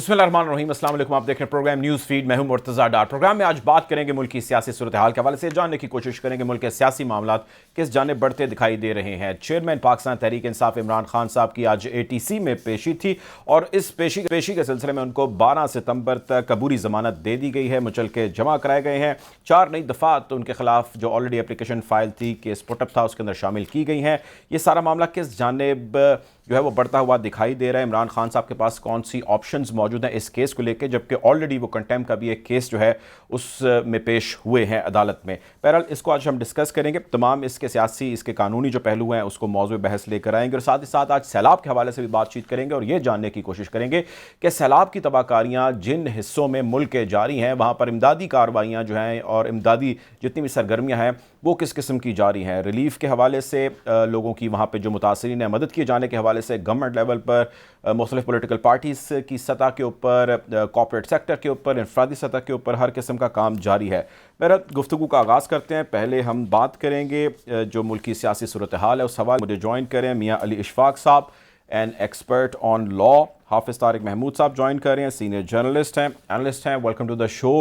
बिस्मिल्लाहिर्रहमानिर्रहीम, अस्सलाम वालेकुम। आप देख रहे हैं प्रोग्राम न्यूज़ फीड। मैं हूं मुर्तज़ा डार। प्रोग्राम में आज बात करेंगे मुल्क की सियासी सूरत हाल के हवाले से, जानने की कोशिश करेंगे मुल्क के सियासी मामलात किस जानिब बढ़ते दिखाई दे रहे हैं। चेयरमैन पाकिस्तान तहरीक इंसाफ इमरान खान साहब की आज ATC में पेशी थी और इस पेशी के सिलसिले में उनको 12 सितंबर तक अबूरी ज़मानत दे दी गई है। मुचलके जमा कराए गए हैं। 4 नई दफ़ात उनके खिलाफ जो ऑलरेडी एप्लीकेशन फाइल थी, केस पुटअप था, उसके अंदर शामिल की गई हैं। ये सारा मामला किस जानिब जो है वो बढ़ता हुआ दिखाई दे रहा है। इमरान खान साहब के पास कौन सी ऑप्शंस मौजूद हैं इस केस को लेकर, जबकि ऑलरेडी वो कंटेम्प्ट का भी एक केस जो है उस में पेश हुए हैं अदालत में। बहरहाल इसको आज हम डिस्कस करेंगे। तमाम इसके सियासी, इसके कानूनी जो पहलू हैं उसको मौजूद बहस लेकर आएंगे और साथ ही साथ आज सैलाब के हवाले से भी बातचीत करेंगे और ये जानने की कोशिश करेंगे कि सैलाब की तबाहकारियाँ जिन हिस्सों में मुल्क के जारी हैं वहाँ पर इमदादी कार्रवाइयाँ जो हैं और इमदादी जितनी भी सरगर्मियाँ हैं वो किस किस्म की जारी हैं। रिलीफ के हवाले से लोगों की वहाँ पर जो मुतासरीन है मदद किए जाने के हवाले से गवर्नमेंट लेवल पर मुख्तलिफ पॉलिटिकल पार्टीज़ की सतह के ऊपर, कॉर्पोरेट सेक्टर के ऊपर, इनफरादी सतह के ऊपर हर किस्म का काम जारी है। मेरा गुफ्तगू का आगाज़ करते हैं। पहले हम बात करेंगे जो मुल्क की सियासी सूरत हाल है उस हवाले मुझे ज्वाइन करें मियाँ अली इशफाक साहब, एन एक्सपर्ट ऑन लॉ। हाफिज़ तारिक महमूद साहब ज्वाइन कर रहे हैं, सीनियर जर्नलिस्ट हैं, एनालिस्ट हैं। Welcome to the show.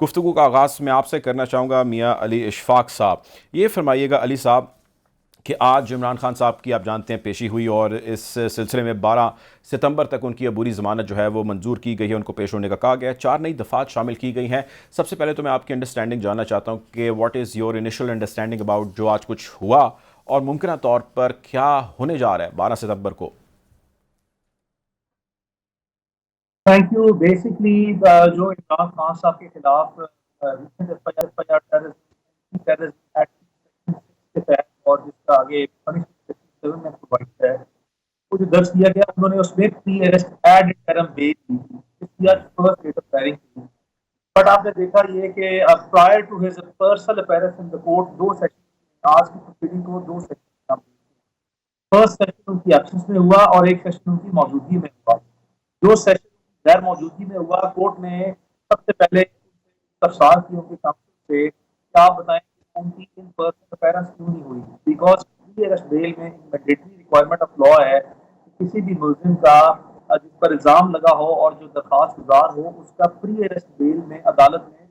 गुफ्तगू का आगाज़ मैं आपसे करना चाहूँगा मियाँ अली इशफाक साहब। ये फरमाइएगा अली साहब कि आज इमरान खान साहब की आप जानते हैं पेशी हुई और इस सिलसिले में 12 सितंबर तक उनकी अबूरी ज़मानत जो है वो मंजूर की गई है, उनको पेश होने का कहा गया है। 4 नई दफ़ात शामिल की गई हैं। सबसे पहले तो मैं आपकी अंडरस्टैंडिंग जानना चाहता हूँ कि what is your initial understanding about जो आज कुछ हुआ और मुमकिन तौर पर क्या होने जा रहा है 12 सितंबर को। Thank you. बेसिकली जो इमरान खान साहब के खिलाफ टेररिज्म एक्ट के तहत और जिसका आगे पनिशमेंट में प्रोवाइड है, वो जो दर्ज किया गया उन्होंने उसमें pre arrest ad interim bail दी थी। इसकी आज फर्स्ट डेट ऑफ हियरिंग थी। बट आपने देखा ये कि prior to his personal appearance in the court 2 session आज की प्रोसीडिंग को 2 सेशन, फर्स्ट सेशन उनकी एब्सेंस में हुआ और एक सेशन उनकी मौजूदगी में हुआ। जो सेशन गैर मौजूदगी में हुआ, कोर्ट ने सबसे पहले तफसार की उनके काउंसिल से क्या आप बताएं कि उनकी इन पर्सन अपीयरेंस क्यों नहीं हुई। बिकॉज प्री अरेस्ट बेल में मैंडेटरी रिक्वायरमेंट ऑफ लॉ है कि किसी भी मुल्जिम का जिस पर इल्जाम लगा हो और जो दरखास्त गुजार हो उसका प्री अरेस्ट बेल में अदालत में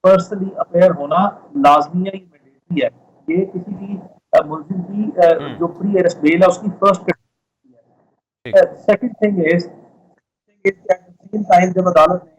पर्सनली अपेयर होना लाजमी है, मैंडेटरी है। ये किसी भी मुल्जिम की जो प्री अरेस्ट बेल है उसकी फर्स्ट है। सेकंड थिंग इज टाइम जब अदालत ने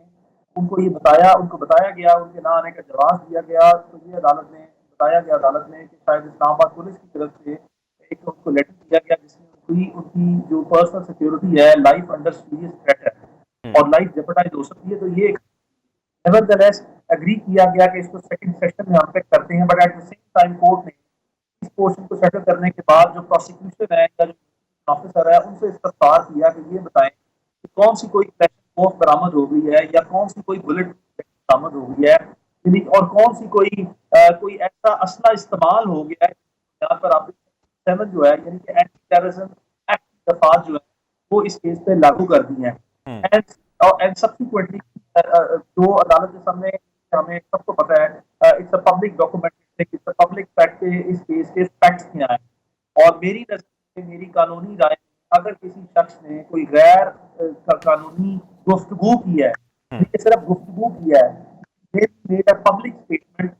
उनको ये बताया, उनको बताया गया, उनके ना आने का जवाब दिया गया, तो ये अदालत ने बताया गया अदालत ने कि शायद इस्लामाबाद पुलिस की तरफ से एक उनको लेटर दिया गया जिसमें उनकी जो पर्सनल सिक्योरिटी है लाइफ अंडर सीरियस थ्रेट है और लाइफ जेपरडाइज हो सकती है। तो ये नेवरदलेस एग्री किया गया कि इसको सेकंड सेशन में हम पे करते हैं। But at the same time court ने इस पोर्शन को सेटल करने के बाद जो प्रोसिक्यूशन है या जो ऑफिसर है उनसे इस्तफसार किया कि ये बताएं कि कौन सी कोई बॉम्ब बरामद हो गई है या कौन सी कोई बुलेट बरामद हो गई है और कौन सी कोई ऐसा असला इस्तेमाल हो गया है यहाँ पर आप 7 जो है यानी कि एंटी टेररिज्म एक्ट की दफात जो है वो इस केस पे लागू कर दी है। एंड सब्सिक्वेंटली जो अदालत के सामने हमें सबको पता है it's a public document, it's a public fact, इस केस के फैक्ट्स क्या है। और मेरी नजर में, मेरी कानूनी राय, अगर किसी शख्स ने कोई गैर कानूनी गुफ्तगू की है, सिर्फ गुफ्तगू किया है, made a public statement,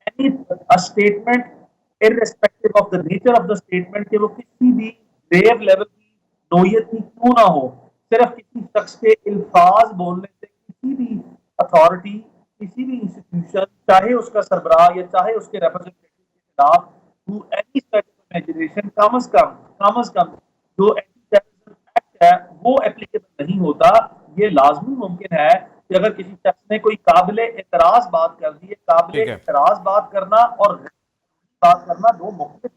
any a statement irrespective of the nature of the statement, कि वो किसी भी ग्रेव लेवल की नोयत की क्यों ना हो, सिर्फ किसी शख्स के अल्फाज बोलने से किसी भी अथॉरिटी, किसी भी इंस्टीट्यूशन, चाहे उसका सरबराह या चाहे उसके रिप्रेजेंटेटिव के खिलाफ टू एनी सच इमेजिनेशन, कम अज कम जो एंटी टेररिज्म एक्ट है वो एप्लीकेबल नहीं होता। ये लाजमी मुमकिन है कि अगर किसी शख्स ने कोई काबिले एतराज बात कर दी है, काबिले एतराज बात करना और बात करना दो मुख्तलिफ।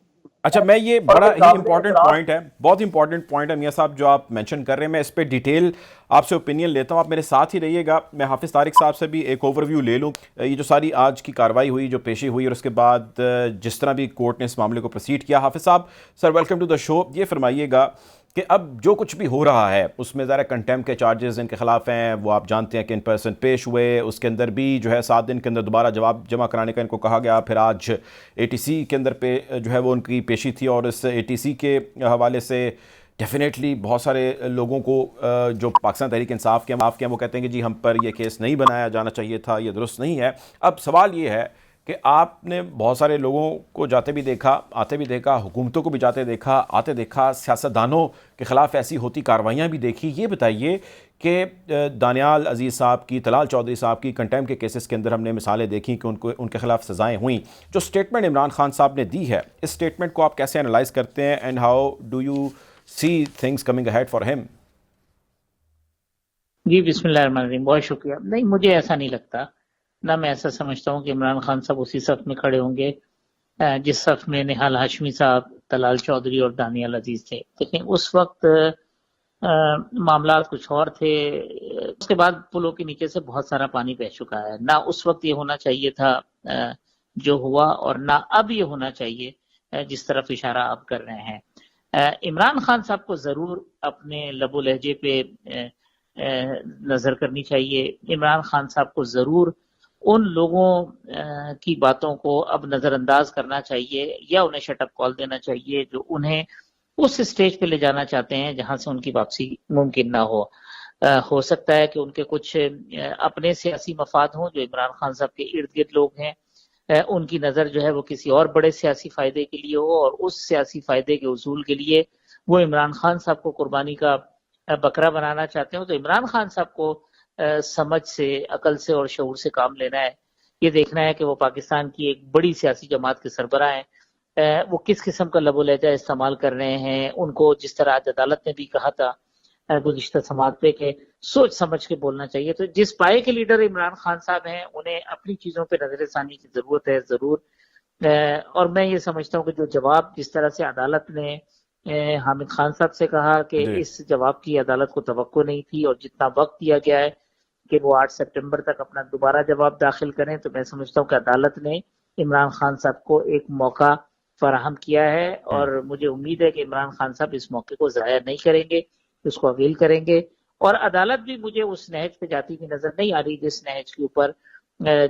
अच्छा, मैं ये बड़ा ही इंपॉर्टेंट पॉइंट है, बहुत इंपॉर्टेंट पॉइंट है मियाँ साहब जो आप मेंशन कर रहे हैं। मैं इस पे डिटेल आपसे ओपिनियन लेता हूँ, आप मेरे साथ ही रहिएगा। मैं हाफिज़ तारिक साहब से भी एक ओवरव्यू ले लूँ। ये जो सारी आज की कार्रवाई हुई, जो पेशी हुई और उसके बाद जिस तरह भी कोर्ट ने इस मामले को प्रोसीड किया। हाफिज़ साहब, sir welcome to the show. ये फरमाइएगा कि अब जो कुछ भी हो रहा है उसमें ज़रा कंटेम्प्ट के चार्जेस इनके खिलाफ हैं, वो आप जानते हैं कि इन पर्सन पेश हुए, उसके अंदर भी जो है 7 दिन के अंदर दोबारा जवाब जमा कराने का इनको कहा गया। फिर आज ATC के अंदर पे जो है वो उनकी पेशी थी और इस ATC के हवाले से ڈیفینیٹلی بہت سارے لوگوں کو جو پاکستان تحریک انصاف کے ہیں وہ کہتے ہیں کہ جی ہم پر یہ کیس نہیں بنایا جانا چاہیے تھا، یہ درست نہیں ہے. اب سوال یہ ہے کہ آپ نے بہت سارے لوگوں کو جاتے بھی دیکھا، آتے بھی دیکھا، حکومتوں کو بھی جاتے دیکھا، آتے دیکھا، سیاستدانوں کے خلاف ایسی ہوتی کارروائیاں بھی دیکھی. یہ بتائیے کہ دانیال عزیز صاحب کی، طلال چودھری صاحب کی کنٹیم کے کیسز کے اندر ہم نے مثالیں دیکھیں کہ ان کے خلاف سزائیں ہوئیں. جو سٹیٹمنٹ عمران خان صاحب نے دی ہے، اس سٹیٹمنٹ کو آپ کیسے انالائز کرتے ہیں and how do you see things coming ahead for him? جی بسم اللہ الرحمن الرحیم، بہت شکریہ. نہیں، مجھے ایسا نہیں لگتا، نہ میں ایسا سمجھتا ہوں کہ عمران خان صاحب اسی صف میں کھڑے ہوں گے جس صف میں نہال ہاشمی صاحب، طلال چودھری اور دانیال عزیز تھے. دیکھیں اس وقت معاملات کچھ اور تھے. اس کے بعد پلوں کے نیچے سے بہت سارا پانی بہہ چکا ہے. نہ اس وقت یہ ہونا چاہیے تھا جو ہوا، اور نہ اب یہ ہونا چاہیے جس طرف اشارہ آپ کر رہے ہیں. عمران خان صاحب کو ضرور اپنے لب و لہجے پہ نظر کرنی چاہیے. عمران خان صاحب کو ضرور ان لوگوں کی باتوں کو اب نظر انداز کرنا چاہیے یا انہیں شٹ اپ کال دینا چاہیے جو انہیں اس سٹیج پہ لے جانا چاہتے ہیں جہاں سے ان کی واپسی ممکن نہ ہو. ہو سکتا ہے کہ ان کے کچھ اپنے سیاسی مفاد ہوں جو عمران خان صاحب کے ارد گرد لوگ ہیں، ان کی نظر جو ہے وہ کسی اور بڑے سیاسی فائدے کے لیے ہو، اور اس سیاسی فائدے کے حصول کے لیے وہ عمران خان صاحب کو قربانی کا بکرا بنانا چاہتے ہوں. تو عمران خان صاحب کو سمجھ سے، عقل سے اور شعور سے کام لینا ہے. یہ دیکھنا ہے کہ وہ پاکستان کی ایک بڑی سیاسی جماعت کے سربراہ ہیں. وہ کس قسم کا لب و لہجہ استعمال کر رہے ہیں. ان کو جس طرح آج عدالت نے بھی کہا تھا گزشتہ سماعت پہ کہ سوچ سمجھ کے بولنا چاہیے. تو جس پائے کے لیڈر عمران خان صاحب ہیں انہیں اپنی چیزوں پہ نظر ثانی کی ضرورت ہے ضرور. اور میں یہ سمجھتا ہوں کہ جو جواب جس طرح سے عدالت نے حامد خان صاحب سے کہا کہ جی اس جواب کی عدالت کو توقع نہیں تھی، اور جتنا وقت دیا گیا ہے کہ وہ 8 سپٹمبر تک اپنا دوبارہ جواب داخل کریں، تو میں سمجھتا ہوں کہ عدالت نے عمران خان صاحب کو ایک موقع فراہم کیا ہے. اور مجھے امید ہے کہ عمران خان صاحب اس موقع کو ضائع نہیں کریں گے، اس کو اویل کریں گے. اور عدالت بھی مجھے اس نہج پہ جاتی ہوئی نظر نہیں آ رہی جس نہج کے اوپر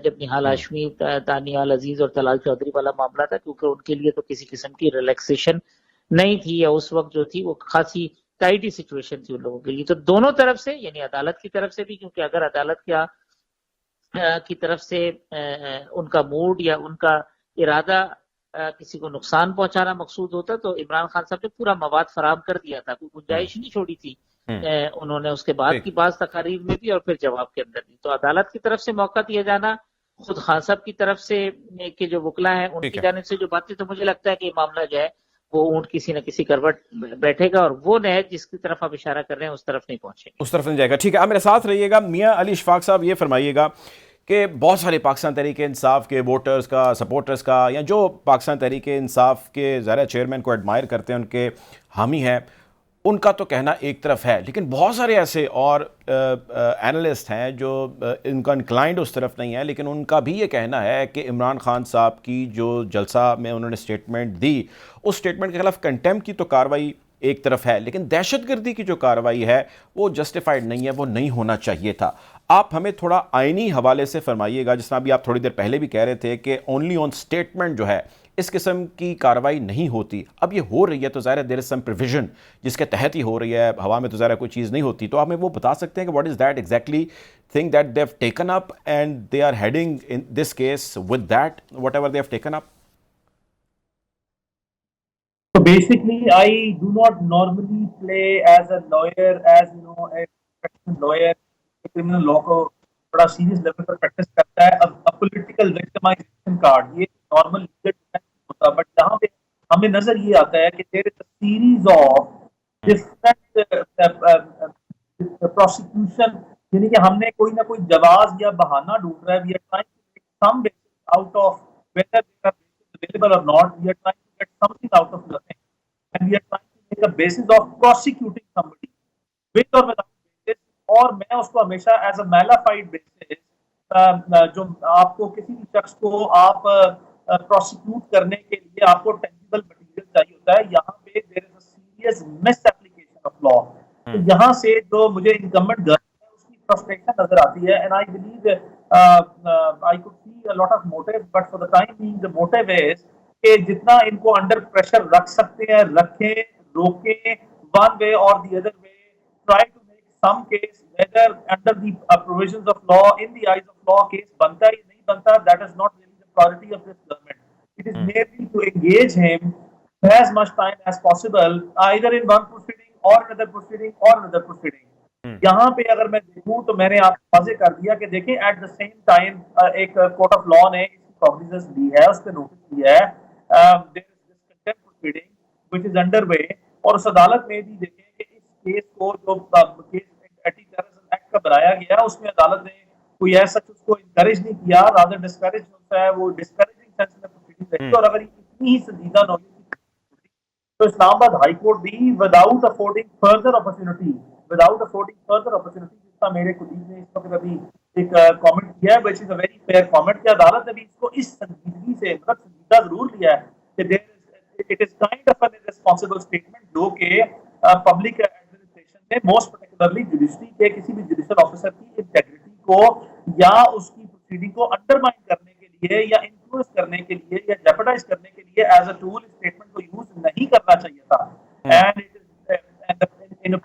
جب نہال ہاشمی، دانیال عزیز اور طلال چودھری والا معاملہ تھا، کیونکہ ان کے لیے تو کسی قسم کی ریلیکسیشن نہیں تھی، یا اس وقت جو تھی وہ خاصی ٹائٹی سچویشن تھی ان لوگوں کے لیے. تو دونوں طرف سے، یعنی عدالت کی طرف سے بھی، کیونکہ اگر عدالت کی طرف سے ان کا موڈ یا ان کا ارادہ کسی کو نقصان پہنچانا مقصود ہوتا تو عمران خان صاحب نے پورا مواد فراہم کر دیا تھا، کوئی گنجائش نہیں چھوڑی تھی. انہوں نے اس کے بعد کی بعض تقاریر میں بھی اور پھر جواب کے اندر بھی. تو عدالت کی طرف سے موقع دیا جانا، خود خان صاحب کی طرف سے کے جو وکلا ہیں ان کی جانب سے جو باتیں، تو مجھے لگتا ہے کہ یہ معاملہ جو ہے وہ اونٹ کسی نہ کسی کروٹ بیٹھے گا، اور وہ نہج جس کی طرف آپ اشارہ کر رہے ہیں اس طرف نہیں پہنچے گا، اس طرف نہیں جائے گا. ٹھیک ہے، آپ میرے ساتھ رہیے گا. میاں علی اشفاق صاحب یہ فرمائیے گا کہ بہت سارے پاکستان تحریک انصاف کے ووٹرز کا، سپورٹرز کا، یا جو پاکستان تحریک انصاف کے ظاہر چیئرمین کو ایڈمائر کرتے ہیں، ان کے حامی ہیں، ان کا تو کہنا ایک طرف ہے، لیکن بہت سارے ایسے اور اینالسٹ ہیں جو ان کا انکلائنڈ اس طرف نہیں ہے، لیکن ان کا بھی یہ کہنا ہے کہ عمران خان صاحب کی جو جلسہ میں انہوں نے سٹیٹمنٹ دی، اس سٹیٹمنٹ کے خلاف کنٹیمپٹ کی تو کارروائی ایک طرف ہے، لیکن دہشت گردی کی جو کارروائی ہے وہ جسٹیفائڈ نہیں ہے، وہ نہیں ہونا چاہیے تھا. آپ ہمیں تھوڑا آئینی حوالے سے فرمائیے گا، جس طرح بھی آپ تھوڑی دیر پہلے بھی کہہ رہے تھے کہ اونلی آن سٹیٹمنٹ جو ہے اس قسم کی کارروائی نہیں ہوتی. اب یہ ہو رہی ہے تو ظاہر ہے دیر از سم پروویژن جس کے تحت ہی ہو رہی ہے، ہوا میں تو ظاہر کوئی چیز نہیں ہوتی. تو آپ ہمیں وہ بتا سکتے ہیں کہ what is that exactly thing that they have taken up and they are heading in this case with that whatever they have taken up. So basically, I do not normally play as a lawyer, as you know, a professional lawyer, criminal law کو بڑا serious level پر practice کرتا ہے. اب political victimisation card یہ normal legal defence ہوتا، but یہاں پہ ہمیں نظر یہ آتا ہے کہ there is a series of different prosecution, یعنی کہ ہم نے کوئی نہ کوئی جواز یا بہانہ ڈھونڈ رہا ہے. We are trying to make some basis out of whether there are bases available or not. We are trying to get something out of nothing, and we are trying to make a basis of prosecuting somebody with or without basis. اور میں اس کو ہمیشہ as a میلافائڈ basis, جو آپ کو کسی بھی شخص کو آپ پروسیکیوٹ کرنے کے لیے آپ کو ٹینجیبل مٹیریل چاہیے ہوتا ہے. یہاں پہ there is a serious misapplication of law. تو یہاں سے جو مجھے انکمبنٹ frustration نظر آتی ہے. And I believe I could see a lot of motive, but for the time being the motive is کہ جتنا ان کو انڈر پریشر رکھ سکتے ہیں رکھیں، روکیں، one way or the other way try to make some case whether under the provisions of law, in the eyes of law, case banta is nahi banta, that is not really the priority of this government. It is merely to engage him as much time as possible either in one proceeding or another proceeding or another proceeding. यहाँ पे अगर मैं देखूं तो मैंने आपको वाजे कर दिया कि देखें एट द सेम टाइम एक कोर्ट ऑफ लॉ ने इसकी कॉग्निजेंस ली है, उस पर नोटिस दिया है, there is this contempt proceeding which is under way, और उस अदालत में भी देखें कि इस केस को जो केस एंटी टेररिज्म एक्ट का बनाया गया उसमें अदालत ने कोई ऐसा उसको इनकरेज नहीं किया, रादर डिस्करेज होता है, वो डिस्करेजिंग सेंस में प्रोसीडिंग रही, और अगर इतनी ही संजीदा नौयत तो इस्लामाबाद हाई कोर्ट भी विदाउट अफोर्डिंग फर्दर अपॉर्चुनिटी जिसका मेरे कुलीग ने इस वक्त अभी एक कमेंट किया है, which is a very fair comment, कि अदालत ने भी इसको इस संजीदगी से मतलब संजीदा जरूर लिया है कि it is kind of an irresponsible statement जो कि पब्लिक एडमिनिस्ट्रेशन में मोस्ट पर्टिकुलरली जुडिशरी के किसी भी जुडिशियल ऑफिसर की इंटेग्रिटी को या उसकी प्रोसीडिंग को अंडरमाइन करने के लिए या इन्फ्लुएंस करने के लिए या जेपरडाइज करने के लिए एज अ टूल स्टेटमेंट को यूज नहीं करना चाहिए था। And it is in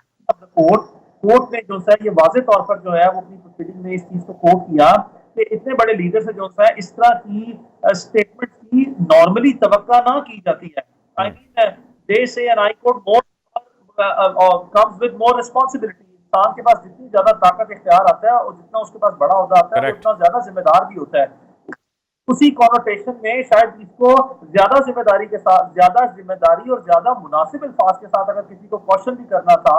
court ने जो सा ये वाज़ेह तौर पर जो है वो अपनी प्रोसीडिंग में इस चीज को कोट किया कि इतने बड़े लीडर से जो सा है इस तरह की स्टेटमेंट की नॉर्मली तवक्का ना की जाती है। आई mean they say an high court more comes with more responsibility. इंसान के पास जितनी ज्यादा ताकत इख्तियार आता है और जितना उसके पास बड़ा ओहदा आता है उतना ज्यादा जिम्मेदार भी होता है। उसी कॉनोटेशन में शायद इसको ज्यादा जिम्मेदारी के साथ, ज्यादा जिम्मेदारी और ज्यादा मुनासिब अल्फाज के साथ अगर किसी को क्वेश्चन भी करना था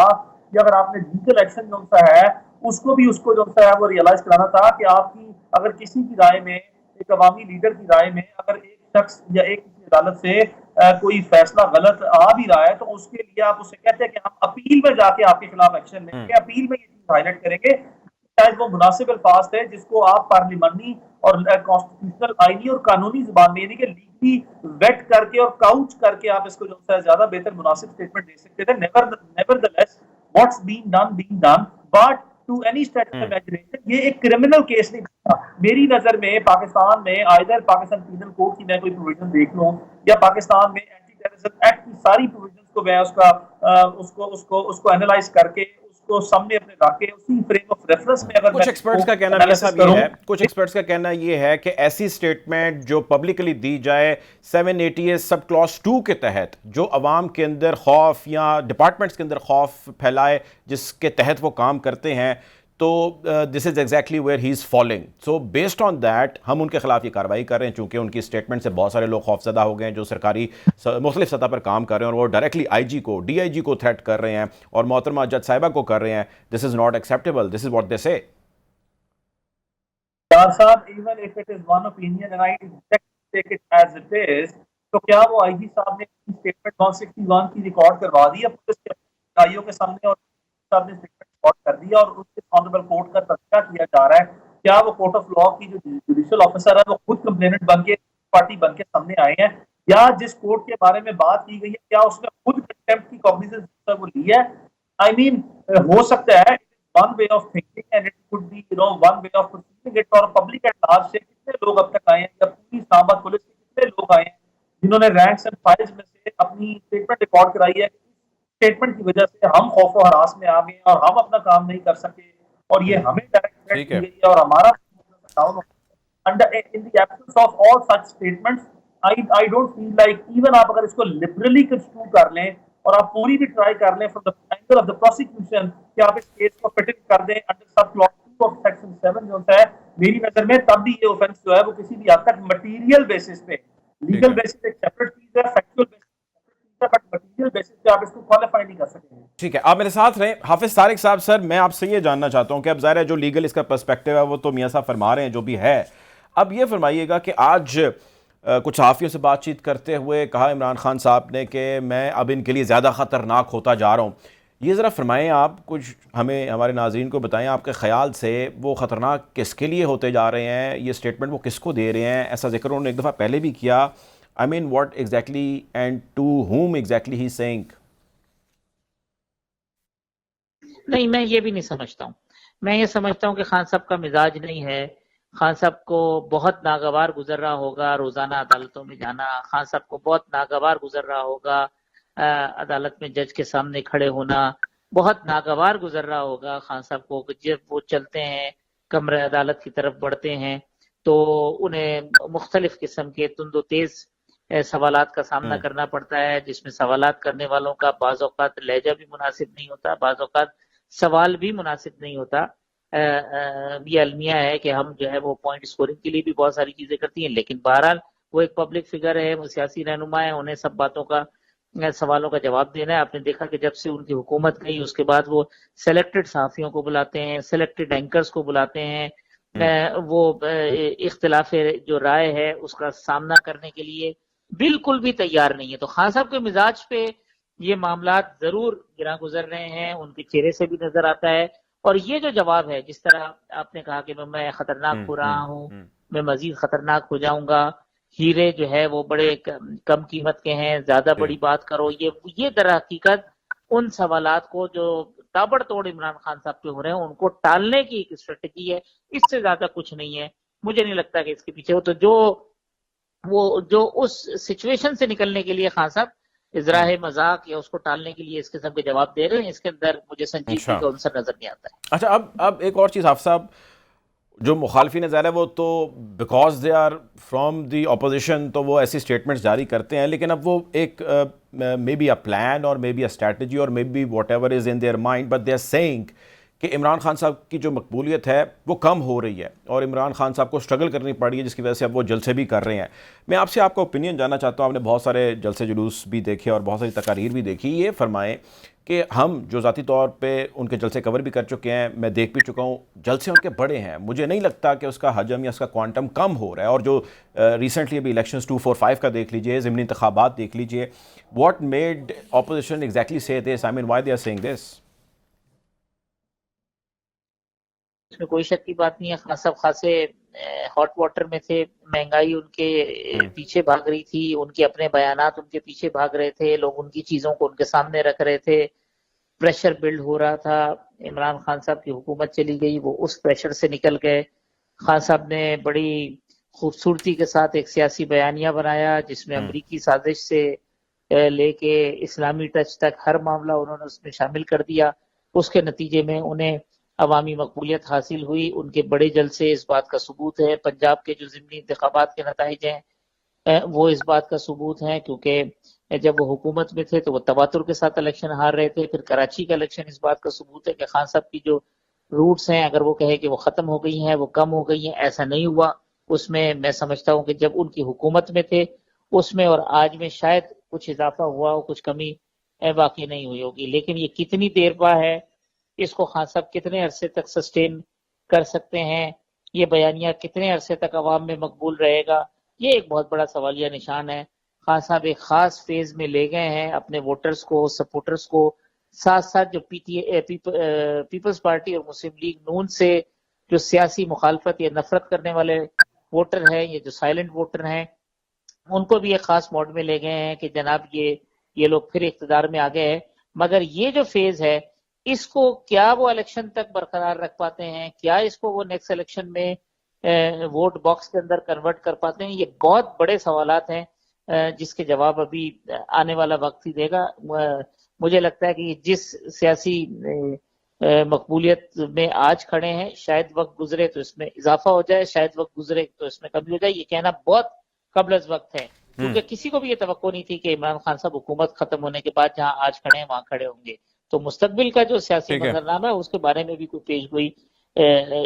या अगर आपने लीगल एक्शन जो सा है उसको भी उसको जो सा है वो रियलाइज कराना था कि आपकी अगर किसी की राय में, एक अवामी लीडर की राय में अगर एक शख्स या एक किसी अदालत से कोई फैसला गलत आ भी रहा है तो उसके लिए आप उसे कहते हैं कि हम अपील में जाके आपके खिलाफ एक्शन लेंगे, अपील में ये चीज हाईलाइट करेंगे, शायद वो मुनासिब अल्फाज थे जिसको आप पार्लिमानी और कॉन्स्टिट्यूशनल आईनी और कानूनी जुबान में यानी कि लीगली वेट करके और काउच करके आप इसको जो है ज्यादा बेहतर मुनासिब स्टेटमेंट दे सकते थे। Nevertheless what's being done but to any state of imagination ये एक क्रिमिनल केस नहीं था मेरी नजर में। पाकिस्तान में आइदर पाकिस्तान पीनल कोड की मैं कोई प्रोविजन देख लूं या पाकिस्तान में एंटी टेररिज्म एक्ट की सारी प्रोविजंस को मैं उसको एनालाइज करके उसको सामने अपने रखे उसी फ्रेम ऑफ रेफरेंस में अगर कुछ एक्सपर्ट्स का कहना ये है कि ऐसी स्टेटमेंट जो पब्लिकली दी जाए 780 सब क्लॉज 2 के तहत जो अवाम के अंदर खौफ या डिपार्टमेंट्स के अंदर खौफ फैलाए जिसके तहत वो काम करते हैं, तो this is exactly where he is following. So based on that हम उनके खिलाफ ये कार्रवाई कर रहे हैं चूँकि उनकी स्टेटमेंट से बहुत सारे लोग खौफजदा हो गए हैं जो सरकारी मुख्तलिफ सतह पर काम कर रहे हैं और वो डायरेक्टली IG को DIG को थ्रेट कर रहे हैं और मोहतरमा जज साहिबा को कर रहे हैं। This is not acceptable, this is what they say. साहब even if it is one opinion and I take it as it is, तो क्या वो IG साहब ने स्टेटमेंट 161 की रिकॉर्ड करवा दी है पुलिस के अधिकारियों के सामने और साहब ने स्टेटमेंट रिकॉर्ड कर दिया और उसके ऑनरेबल कोर्ट का तस्करा किया जा रहा है? क्या वो कोर्ट ऑफ लॉ की जो जुडिशियल ऑफिसर है वो खुद कंप्लेनेंट बन के पार्टी बन के सामने आए हैं या जिस कोर्ट के बारे में बात की गई है क्या उसने खुद कंटेम्प्ट की कॉग्निजेंस वो ली है? आई मीन हो सकता है one way of thinking and it could be one way of perceiving it और पब्लिक एट लार्ज से कितने लोग अब तक आए हैं या पूरी इस्लामाबाद पुलिस के कितने लोग आए हैं जिन्होंने रैंक्स एंड फाइल्स में से अपनी स्टेटमेंट रिकॉर्ड कराई है। स्टेटमेंट की वजह से हम खौफ और हरास में आ गए और हम अपना काम नहीं कर सके और ये हमें डायरेक्ट थ्रेट की गई है और हमारा under in the absence of all such statements I don't feel like even आप अगर इसको लिबरली कंस्ट्रू कर लें और आप पूरी भी ट्राई कर लें from the angle of the prosecution कि आप इस केस को फिट कर दें under sub clause 2 of section 7 जो होता है, मेरी नजर में तब भी ये ऑफेंस जो है वो किसी भी हद तक मटेरियल बेसिस पे, लीगल बेसिस एक सेपरेट चीज है, factual basis but material basis पे आप इसको क्वालिफाई नहीं कर सकेंगे। ठीक है, आप मेरे साथ रहे हाफिज तारिक साहब। सर मैं आपसे ये जानना चाहता हूँ कि अब ज़ाहिर है जो लीगल इसका पर्सपेक्टिव है वो तो मियां साहब फरमा रहे हैं जो भी है, अब ये फरमाइएगा कि आज कुछ सहाफ़ियों से बातचीत करते हुए कहा इमरान खान साहब ने कि मैं अब इनके लिए ज़्यादा ख़तरनाक होता जा रहा हूँ। ये ज़रा फरमाएं आप, कुछ हमें हमारे नाज़रीन को बताएं आपके ख़्याल से वो ख़तरनाक किसके लिए होते जा रहे हैं, ये स्टेटमेंट वो किसको दे रहे हैं? ऐसा जिक्र उन्होंने एक दफ़ा पहले भी किया। I mean what exactly and to whom exactly he is saying? नहीं, मैं ये भी नहीं समझता हूँ। मैं ये समझता हूँ कि खान साहब का मिजाज नहीं है। खान साहब को बहुत नागवार गुजर रहा होगा रोजाना अदालतों में जाना, खान साहब को बहुत नागवार गुजर रहा होगा عدالت میں جج کے سامنے کھڑے ہونا بہت ناگوار گزر رہا ہوگا خان صاحب کو، کہ جب وہ چلتے ہیں کمرہ عدالت کی طرف بڑھتے ہیں تو انہیں مختلف قسم کے تند و تیز سوالات کا سامنا کرنا پڑتا ہے، جس میں سوالات کرنے والوں کا بعض اوقات لہجہ بھی مناسب نہیں ہوتا، بعض اوقات سوال بھی مناسب نہیں ہوتا۔ یہ المیہ ہے کہ ہم جو ہے وہ پوائنٹ سکورنگ کے لیے بھی بہت ساری چیزیں کرتی ہیں، لیکن بہرحال وہ ایک پبلک فگر ہے، وہ سیاسی رہنما ہے، انہیں سب باتوں کا سوالوں کا جواب دینا ہے۔ آپ نے دیکھا کہ جب سے ان کی حکومت گئی اس کے بعد وہ سلیکٹڈ صحافیوں کو بلاتے ہیں، سلیکٹڈ اینکرز کو بلاتے ہیں، وہ اختلاف جو رائے ہے اس کا سامنا کرنے کے لیے بالکل بھی تیار نہیں ہے۔ تو خان صاحب کے مزاج پہ یہ معاملات ضرور گراں گزر رہے ہیں، ان کے چہرے سے بھی نظر آتا ہے۔ اور یہ جو جواب ہے، جس طرح آپ نے کہا کہ میں خطرناک ہو رہا ہوں، میں مزید خطرناک ہو جاؤں گا، ہیرے جو ہے وہ بڑے کم قیمت کے ہیں، زیادہ بڑی بات کرو، یہ در حقیقت ان سوالات کو جو تابڑ توڑ عمران خان صاحب پہ ہو رہے ہیں ان کو ٹالنے کی ایک اسٹریٹجی ہے، اس سے زیادہ کچھ نہیں ہے۔ مجھے نہیں لگتا کہ اس کے پیچھے ہو تو جو اس سچویشن سے نکلنے کے لیے خان صاحب اظہار مذاق یا اس کو ٹالنے کے لیے اس قسم کے جواب دے رہے ہیں، اس کے اندر مجھے سنجیدگی کا عنصر نظر نہیں آتا ہے۔ اچھا، اب ایک اور چیز حافظ صاحب، جو مخالفین ظاہر ہے وہ تو because they are from the opposition تو وہ ایسی اسٹیٹمنٹس جاری کرتے ہیں، لیکن اب وہ ایک مے بی اے پلان اور مے بی اے اسٹریٹجی اور may be whatever is in their mind, but they are saying کہ عمران خان صاحب کی جو مقبولیت ہے وہ کم ہو رہی ہے اور عمران خان صاحب کو اسٹرگل کرنی پڑ رہی ہے، جس کی وجہ سے اب وہ جلسے بھی کر رہے ہیں۔ میں آپ سے آپ کا اوپینین جاننا چاہتا ہوں، آپ نے بہت سارے جلسے جلوس بھی دیکھے اور بہت ساری تقاریر بھی دیکھی، یہ فرمائیں کہ ہم جو ذاتی طور پہ ان کے جلسے کور بھی کر چکے ہیں، میں دیکھ بھی چکا ہوں، جلسے ان کے بڑے ہیں، مجھے نہیں لگتا کہ اس کا حجم یا اس کا کوانٹم کم ہو رہا ہے۔ اور جو ریسنٹلی ابھی الیکشنز 245 کا دیکھ لیجئے، ضمنی انتخابات دیکھ لیجئے، واٹ میڈ اپوزیشن ایگزیکٹلی سے دس، آئی مین وائی دے آر سیئنگ دس؟ اس میں کوئی شک کی بات نہیں ہے، خان صاحب خاصے ہاٹ واٹر میں تھے، مہنگائی ان کے پیچھے بھاگ رہی تھی، ان کے اپنے بیانات ان کے پیچھے بھاگ رہے تھے، لوگ ان کی چیزوں کو ان کے سامنے رکھ رہے تھے، پریشر بلڈ ہو رہا تھا۔ عمران خان صاحب کی حکومت چلی گئی، وہ اس پریشر سے نکل گئے۔ خان صاحب نے بڑی خوبصورتی کے ساتھ ایک سیاسی بیانیہ بنایا جس میں امریکی سازش سے لے کے اسلامی ٹچ تک ہر معاملہ انہوں نے اس میں شامل کر دیا۔ اس کے نتیجے میں انہیں عوامی مقبولیت حاصل ہوئی، ان کے بڑے جلسے اس بات کا ثبوت ہے، پنجاب کے جو ضمنی انتخابات کے نتائج ہیں وہ اس بات کا ثبوت ہیں، کیونکہ جب وہ حکومت میں تھے تو وہ تواتر کے ساتھ الیکشن ہار رہے تھے۔ پھر کراچی کا الیکشن اس بات کا ثبوت ہے کہ خان صاحب کی جو روٹس ہیں، اگر وہ کہے کہ وہ ختم ہو گئی ہیں، وہ کم ہو گئی ہیں، ایسا نہیں ہوا۔ اس میں میں سمجھتا ہوں کہ جب ان کی حکومت میں تھے اس میں اور آج میں شاید کچھ اضافہ ہوا ہو، کچھ کمی واقع نہیں ہوئی ہوگی، لیکن یہ کتنی دیر بعد ہے، اس کو خان صاحب کتنے عرصے تک سسٹین کر سکتے ہیں، یہ بیانیہ کتنے عرصے تک عوام میں مقبول رہے گا، یہ ایک بہت بڑا سوالیہ نشان ہے۔ خان صاحب ایک خاص فیز میں لے گئے ہیں اپنے ووٹرز کو، سپورٹرز کو، ساتھ ساتھ جو پیپلز پارٹی اور مسلم لیگ نون سے جو سیاسی مخالفت یا نفرت کرنے والے ووٹر ہیں، یہ جو سائلنٹ ووٹر ہیں، ان کو بھی ایک خاص موڈ میں لے گئے ہیں کہ جناب یہ لوگ پھر اقتدار میں آ گئے ہیں۔ مگر یہ جو فیز ہے اس کو کیا وہ الیکشن تک برقرار رکھ پاتے ہیں، کیا اس کو وہ نیکسٹ الیکشن میں ووٹ باکس کے اندر کنورٹ کر پاتے ہیں، یہ بہت بڑے سوالات ہیں جس کے جواب ابھی آنے والا وقت ہی دے گا۔ مجھے لگتا ہے کہ جس سیاسی مقبولیت میں آج کھڑے ہیں، شاید وقت گزرے تو اس میں اضافہ ہو جائے، شاید وقت گزرے تو اس میں کمی ہو جائے، یہ کہنا بہت قبل از وقت ہے، کیونکہ کسی کو بھی یہ توقع نہیں تھی کہ عمران خان صاحب حکومت ختم ہونے کے بعد جہاں آج کھڑے ہیں وہاں کھڑے ہوں گے۔ تو مستقبل کا جو سیاسی منظرنامہ ہے اس کے بارے میں بھی کوئی پیش گوئی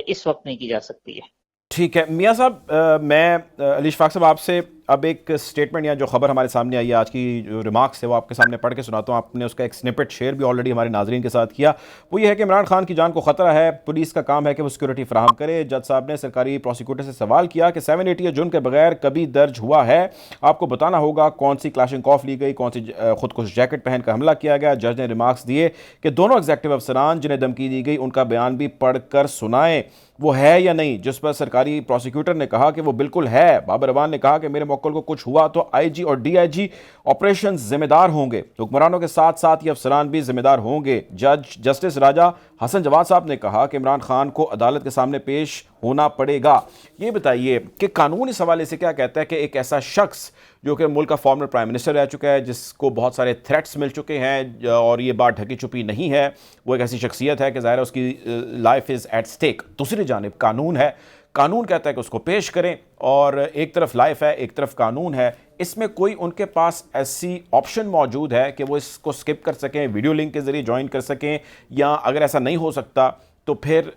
اس وقت نہیں کی جا سکتی ہے۔ ٹھیک ہے میاں صاحب، میں علی اشفاق صاحب آپ سے اب ایک سٹیٹمنٹ یا جو خبر ہمارے سامنے آئی ہے، آج کی جو ریمارکس ہے وہ آپ کے سامنے پڑھ کے سناتا ہوں۔ آپ نے اس کا ایک سنپٹ شیئر بھی آلریڈی ہمارے ناظرین کے ساتھ کیا۔ وہ یہ ہے کہ عمران خان کی جان کو خطرہ ہے، پولیس کا کام ہے کہ وہ سیکورٹی فراہم کرے۔ جج صاحب نے سرکاری پروسیکیوٹر سے سوال کیا کہ 780 جرم کے بغیر کبھی درج ہوا ہے؟ آپ کو بتانا ہوگا کون سی کلاشنکوف لی گئی، کون سی خودکش جیکٹ پہن کر حملہ کیا گیا۔ جج نے ریمارکس دیے کہ دونوں ایگزیکٹو افسران جنہیں دھمکی دی گئی ان کا بیان بھی پڑھ کر سنائیں، وہ ہے یا نہیں، جس پر سرکاری پروسیکیوٹر نے کہا کہ وہ بالکل ہے۔ بابر اعوان نے کہا کہ میرے موقع तवक्कुल को कुछ हुआ तो IG और DIG ऑपरेशन जिम्मेदार होंगे, हुक्मरानों के साथ साथ ये अफसरान भी जिम्मेदार होंगे। जस्टिस राजा हसन जवाद साहब ने कहा कि इमरान खान को अदालत के सामने पेश होना पड़ेगा। ये बताइए कि कानून इस हवाले से क्या कहता है कि एक ऐसा शख्स जो कि मुल्क का फॉर्मर प्राइम मिनिस्टर रह चुका है, जिसको बहुत सारे थ्रेट्स मिल चुके हैं और ये बात ढकी छुपी नहीं है, वो एक ऐसी शख्सियत है कि ज़ाहिर है उसकी लाइफ इज़ एट स्टेक। दूसरी जानिब कानून है, कानून कहता है कि उसको पेश करें, और एक तरफ लाइफ है, एक तरफ कानून है। इसमें कोई उनके पास ऐसी ऑप्शन मौजूद है कि वो इसको स्किप कर सकें, वीडियो लिंक के ज़रिए ज्वाइन कर सकें, या अगर ऐसा नहीं हो सकता तो फिर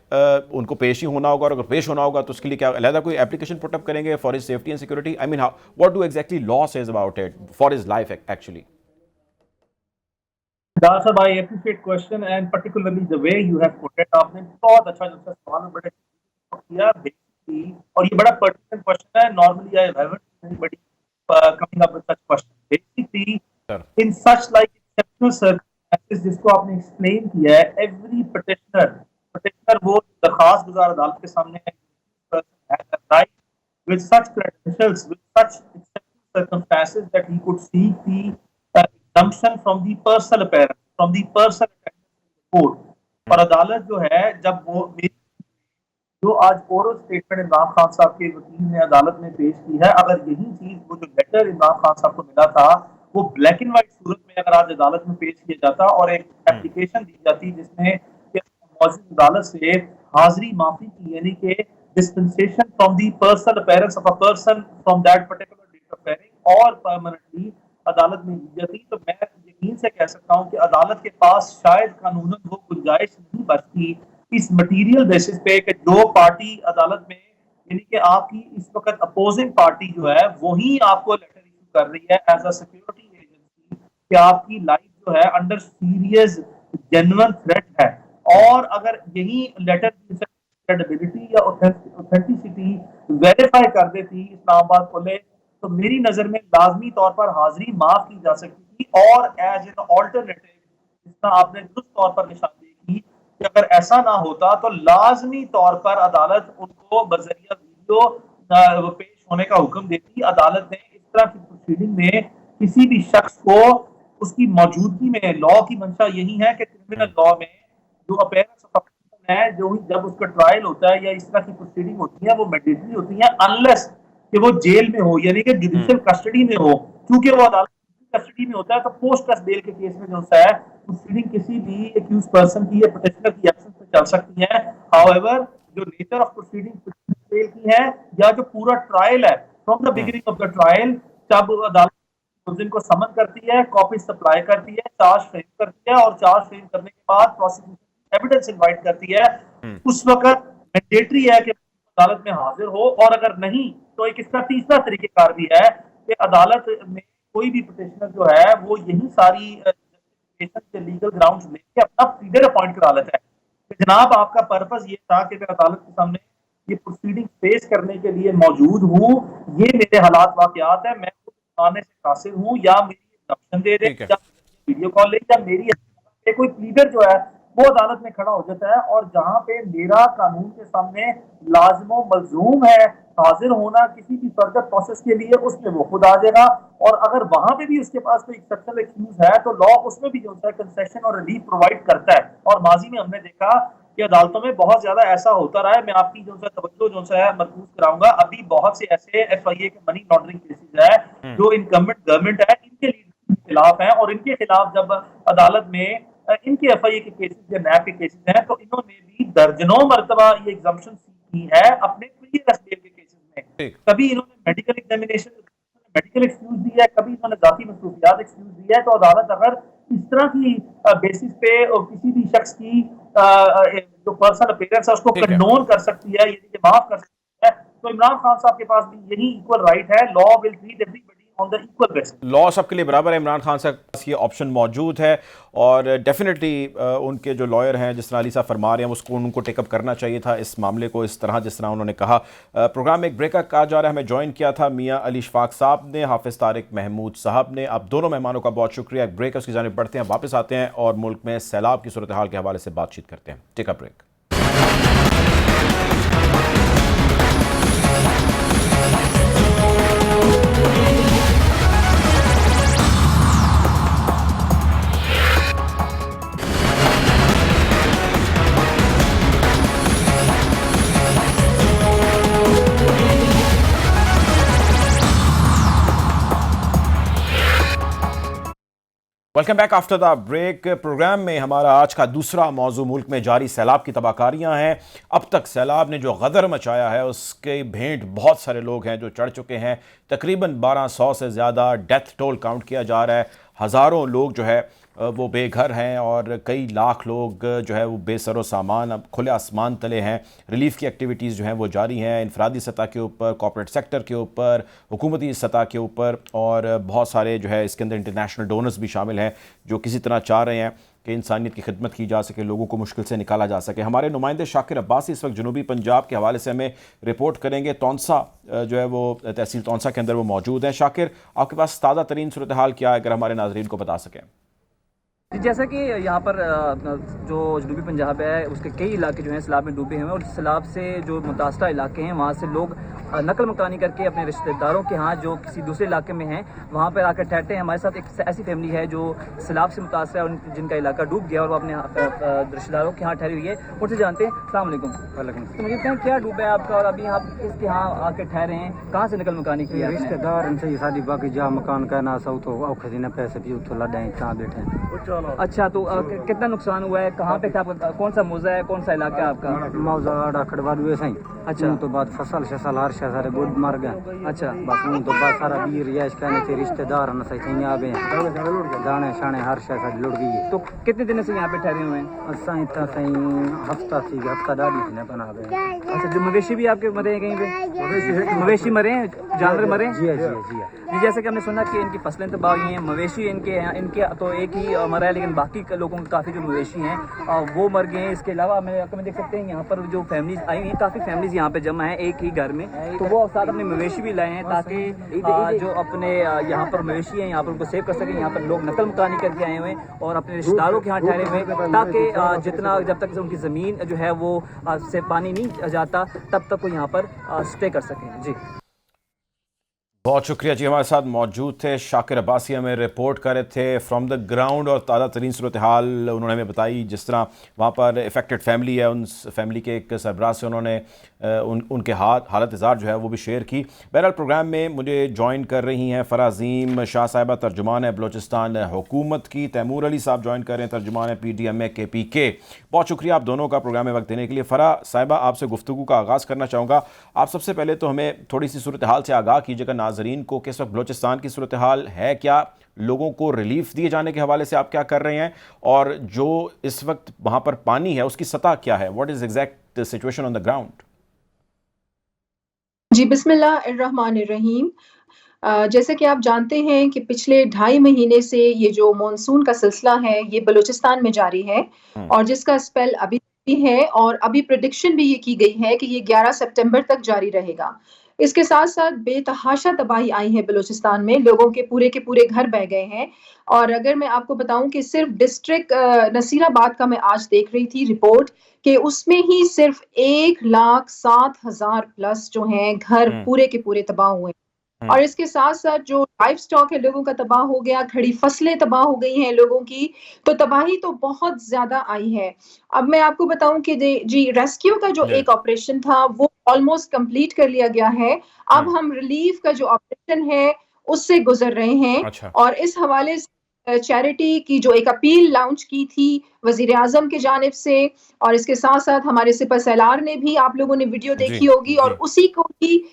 उनको पेश ही होना होगा, और अगर पेश होना होगा तो उसके लिए क्या अलहदा कोई एप्लीकेशन पुटअप करेंगे for his safety and security? I mean what do exactly law says about it for his life actually? Das sahab, I appreciate question and particularly the way you have put it. आपने बहुत अच्छा जो सवाल में बड़े किया basically, और ये बड़ा पर्टिकुलर क्वेश्चन है। Normally I haven't anybody coming up with such question. Basically in such like exceptional circumstances, जिसको आपने एक्सप्लेन किया है, एवरी पिटिशनर वो दरखास्त गुजार अदालत के सामने right with such credentials, with such exceptional circumstances that he could seek the exemption from the personal appearance, from the personal attendance in court. और अदालत जो है, जब वो जो आज ओरल स्टेटमेंट इमरान खान साहब के वकील ने अदालत में पेश की है, अगर यही चीज, वो जो लेटर इमरान खान साहब को मिला था, वो ब्लैक एंड व्हाइट सूरत में अगर आज अदालत में पेश किया जाता और एक एप्लीकेशन दी जाती जिसमें मौजूद अदालत से हाजिरी माफी की, यानी कि dispensation from the personal appearance of a person from that particular date of appearing और permanently अदालत में दी जाती, तो मैं यकीन से कह सकता हूं कि अदालत के पास शायद कानूनन वो गुंजाइश नहीं बचती इस मटीरियल बेसिस पे कि जो पार्टी अदालत में, यानी कि आपकी इस वक्त अपोजिंग पार्टी जो है, वही आपको लेटर इशू कर रही है एज अ सिक्योरिटी एजेंसी कि आपकी लाइफ जो है अंडर सीरियस जेन्युइन थ्रेट है। और अगर यही लेटर की क्रेडिबिलिटी या ऑथेंटिसिटी वेरीफाई कर देती इस्लामाबाद पुलिस, तो मेरी नजर में लाजमी तौर पर हाजिरी माफ की जा सकती थी। और एज एन ऑल्टरनेटिव, जिसका आपने दुरुस्त तौर पर निशानदेही की कि अगर ऐसा ना होता तो लाजमी तौर पर अदालत उनको बजरिया वीडियो पेश होने का हुक्म देती। अदालत ने इस तरह की प्रोसीडिंग में किसी भी शख्स को उसकी मौजूदगी में, लॉ की मंशा यही है कि क्रिमिनल लॉ में जो अपेयरेंस है, जो जब उसका ट्रायल होता है या इस तरह की प्रोसीडिंग होती है, वो मैंडेटरी होती है अनलेस कि वो जेल में हो, यानी कि जुडिशियल कस्टडी में हो। क्योंकि वो अदालत कस्टडी में होता है तो पोस्ट कस्ट बेल के केस में जो है प्रोसीडिंग किसी भी एक्यूज पर्सन की या पिटिशनर की एब्सेंस में चल सकती है। हाउएवर जो नेचर ऑफ प्रोसीडिंग बेल की है या जो पूरा ट्रायल है, from the beginning of the trial, जब अदालत को समन करती है, कॉपी सप्लाई करती है, चार्ज फ्रेम करती है, और चार्ज फ्रेम करने के बाद प्रोसिक्यूशन एविडेंस इनवाइट करती है, उस वक्त मैंडेटरी है कि अदालत में हाजिर हो। और अगर नहीं तो एक इसका तीसरा तरीकेकार भी है कि अदालत में कोई भी पिटिशनर जो है वो यही सारी के लीगल ग्राउंड्स लेके अपना प्लीडर अपॉइंट करा लेता है कि जनाब आपका पर्पस ये था कि मैं अदालत के सामने ये प्रोसीडिंग फेस करने के लिए मौजूद हूँ, ये मेरे हालात वाकयात है, मैं आने से कासिर हूँ, या मेरी इंस्ट्रक्शन दे दे, या वीडियो कॉल ले, या मेरी कोई प्लीडर जो है वो अदालत में खड़ा हो जाता है। और जहां पे मेरा कानून के सामने लाजमो मलजूम है हाजिर होना किसी भी फर्दर प्रोसेस के लिए, उसमें वो खुद आ जाएगा। और अगर वहां पे भी उसके पास कोई एक्सेप्शनल एक्सक्यूज है तो लॉ उसमें भी जो है कंसेशन और रिलीफ प्रोवाइड करता है। और माजी में हमने देखा कि अदालतों में बहुत ज्यादा ऐसा होता रहा है। मैं आपकी जो है तवज्जो जो है मरकूज कराऊंगा, अभी बहुत से ऐसे FIA के मनी लॉन्ड्रिंग केसेज है जो इनकम्बेंट गवर्नमेंट है, इनके खिलाफ है, और इनके खिलाफ जब अदालत में इनके FIA के केसेस या NAB के केसेस हैं तो इन्होंने भी दर्जनों मरतबा ये एग्जम्पशन की है अपने प्रीवियस बेल के केसेस में। कभी इन्होंने मेडिकल एग्जामिनेशन, मेडिकल एक्सक्यूज दिया है, कभी इन्होंने जाती मसरूफियात एक्सक्यूज दिया है। तो अदालत अगर इस तरह की बेसिस पे किसी भी शख्स की जो पर्सनल अपीयरेंस है उसको कंडोन कर सकती है, यानी माफ कर सकती है, तो इमरान खान साहब के पास भी यही इक्वल राइट है। Law will treat everybody on the equal basis. Law सबके लिए बराबर है, इमरान खान साहब के पास ये ऑप्शन मौजूद है, और डेफिनेटली उनके जो लॉयर हैं, जिस तरह अली साहब फरमा रहे हैं, उसको उनको टेकअप करना चाहिए था इस मामले को, इस तरह जिस तरह उन्होंने कहा। प्रोग्राम में एक ब्रेक कहा जा रहा है, हमें ज्वाइन किया था मियाँ अली शफाक साहब ने, हाफिज़ तारिक महमूद साहब ने। आप दोनों मेहमानों का बहुत शुक्रिया। एक ब्रेक है, उसकी जानिब बढ़ते हैं, वापस आते हैं और मुल्क में सैलाब की सूरत हाल के हवाले से बातचीत करते हैं। Take a break. Welcome back after the break. Programme में हमारा आज का दूसरा मौजू मुल्क में जारी सैलाब की तबाहकारियां हैं। अब तक सैलाब ने जो गदर मचाया है उसके भेंट बहुत सारे लोग हैं जो चढ़ चुके हैं। तकरीबन 1200 से ज़्यादा डेथ टोल काउंट किया जा रहा है। हज़ारों लोग जो है वो बेघर हैं और कई लाख लोग जो है वो बेसरो सामान अब खुले आसमान तले हैं। रिलीफ की एक्टिविटीज़ जो हैं वो जारी हैं, इनफरादी सतह के ऊपर, कॉर्पोरेट सेक्टर के ऊपर, हुकूमती सतह के ऊपर, और बहुत सारे जो है इसके अंदर इंटरनेशनल डोनर्स भी शामिल हैं जो किसी तरह चाह रहे हैं कि इंसानियत की खिदमत की जा सके, लोगों को मुश्किल से निकाला जा सके। हमारे नुमाइंदे शाकिर अब्बासी इस वक्त जनूबी पंजाब के हवाले से हमें रिपोर्ट करेंगे। तौंसा जो है वो तहसील तौंसा के अंदर वो मौजूद हैं। शाकिर, आपके पास ताज़ा तरीन सूरत हाल क्या है, अगर हमारे नाजरीन को बता सकें। जैसा कि यहाँ पर जो जनूबी पंजाब है उसके कई इलाके जो हैं सैलाब में डूबे हुए हैं और सैलाब से जो मुतासरा इलाके हैं वहाँ से लोग नकल मकानी करके अपने रिश्तेदारों के यहाँ जो किसी दूसरे इलाके में हैं वहाँ पर आकर ठहरते हैं। हमारे साथ एक ऐसी फैमिली है जो सैलाब से मुतासरा है और जिनका इलाका डूब गया और वो अपने रिश्तेदारों के यहाँ ठहरी हुई है। उनसे जानते हैं। अस्सलाम वालेकुम। तो मुझे बताएं क्या डूबा है आपका और अभी आप किसके यहाँ आकर ठहरे हैं, कहाँ से नकल मकानी की है? रिश्तेदार से साड़ी बाकी जा मकान का ना सौ तो औखे दिन पैसे भी उठो लड़े कहाँ बैठे। अच्छा, तो कितना नुकसान हुआ है, कहाँ पे था, कौन सा मौजा है, कौन सा इलाका है आपका? मौजा आड़ा खड़वाड़ुए सही। अच्छा, तो बाद फसल शसल हर शे सारे गुड मर गए। अच्छा, बस तो बाद सारा भी रियाश करने से रिश्तेदार न सही सही आवे गाने शाने हर शे सारी लुट गई। तो कितने दिन से यहाँ पे ठहरे हुए हैं? असा इतना सही हफ्ता सी हफ्ता डाली थी बना गए। अच्छा, जो मवेशी भी आपके मरे हैं कहीं पे? मवेशी मरे हैं, जानवर मरे हैं? जी जी जी, जैसे कि हमने सुना कि इनकी फसलें तबाह हुई हैं, मवेशी इनके तो एक ही मरा है, लेकिन बाकी लोगों के काफ़ी जो मवेशी हैं वो मर गए हैं। इसके अलावा हमें देख सकते हैं यहाँ पर जो फैमिलीज आई हुई हैं, काफ़ी फैमिलीज यहाँ पे जमा हैं एक ही घर में, तो वो साथ अपने मवेशी भी लाए हैं ताकि जो अपने यहाँ पर मवेशी हैं यहाँ पर उनको सेव कर सकें। यहाँ पर लोग नकल मकानी करके आए हुए हैं और अपने रिश्तेदारों के यहाँ ठहरे हुए हैं ताकि जितना जब तक उनकी ज़मीन जो है वो से पानी नहीं जाता तब तक वो यहाँ पर स्टे कर सकें। जी, बहुत शुक्रिया जी। हमारे साथ मौजूद थे शाकिर अब्बासी, हमें रिपोर्ट कर रहे थे फ्रॉम द ग्राउंड और ताज़ा तरीन सूरत हाल उन्होंने हमें बताई। जिस तरह वहाँ पर इफ़ेक्टेड फैमिली है, उन फैमिली के एक सरबराह से उन्होंने उनके हालत इज़ार जो है वो भी शेयर की। बहरहाल प्रोग्राम में मुझे ज्वाइन कर रही हैं फ़राज़ीम शाह साहिबा, तर्जुमान है बलोचिस्तान हुकूमत की। तैमूर अली साहब ज्वाइन कर रहे हैं, तर्जुमान है PDMA KPK। बहुत शुक्रिया आप दोनों का प्रोग्राम में वक्त देने के लिए। फ़रा साहिबा, आपसे गुफ्तगू का आगाज़ करना चाहूँगा। आप सबसे पहले तो हमें थोड़ी सी सूरत हाल से आगाह कीजिएगा नाज़रीन को कि इस वक्त बलोचिस्तान की सूरत हाल है क्या, लोगों को रिलीफ दिए जाने के हवाले से आप क्या कर रहे हैं, और जो इस वक्त वहाँ पर पानी है उसकी सतह क्या है, what is exact situation on the ground? जी, बिस्मिल्लाहिर्रहमानिर्रहीम। जैसे कि आप जानते हैं कि पिछले 2.5 महीने से ये जो मॉनसून का सिलसिला है ये बलूचिस्तान में जारी है और जिसका स्पेल अभी भी है और अभी प्रेडिक्शन भी ये की गई है कि ये 11 सितंबर तक जारी रहेगा। इसके साथ साथ बेतहाशा तबाही आई है बलूचिस्तान में, लोगों के पूरे घर बह गए हैं। और अगर मैं आपको बताऊं कि सिर्फ डिस्ट्रिक्ट नसीराबाद का मैं आज देख रही थी रिपोर्ट कि उसमें ही सिर्फ 1,07,000 प्लस जो हैं घर पूरे के पूरे तबाह हुए। और इसके साथ साथ जो लाइफ स्टॉक है लोगों का तबाह हो गया, खड़ी फसलें तबाह हो गई हैं लोगों की, तो तबाही तो बहुत ज्यादा आई है। अब मैं आपको बताऊं कि जी रेस्क्यू का जो एक ऑपरेशन था वो ऑलमोस्ट कंप्लीट कर लिया गया है। अब हम रिलीफ का जो ऑपरेशन है उससे गुजर रहे हैं। अच्छा। और इस हवाले से चैरिटी की जो एक अपील लॉन्च की थी वजीर आजम की जानिब से, और इसके साथ साथ हमारे सिपह सलार ने भी, आप लोगों ने वीडियो देखी होगी, और उसी को ही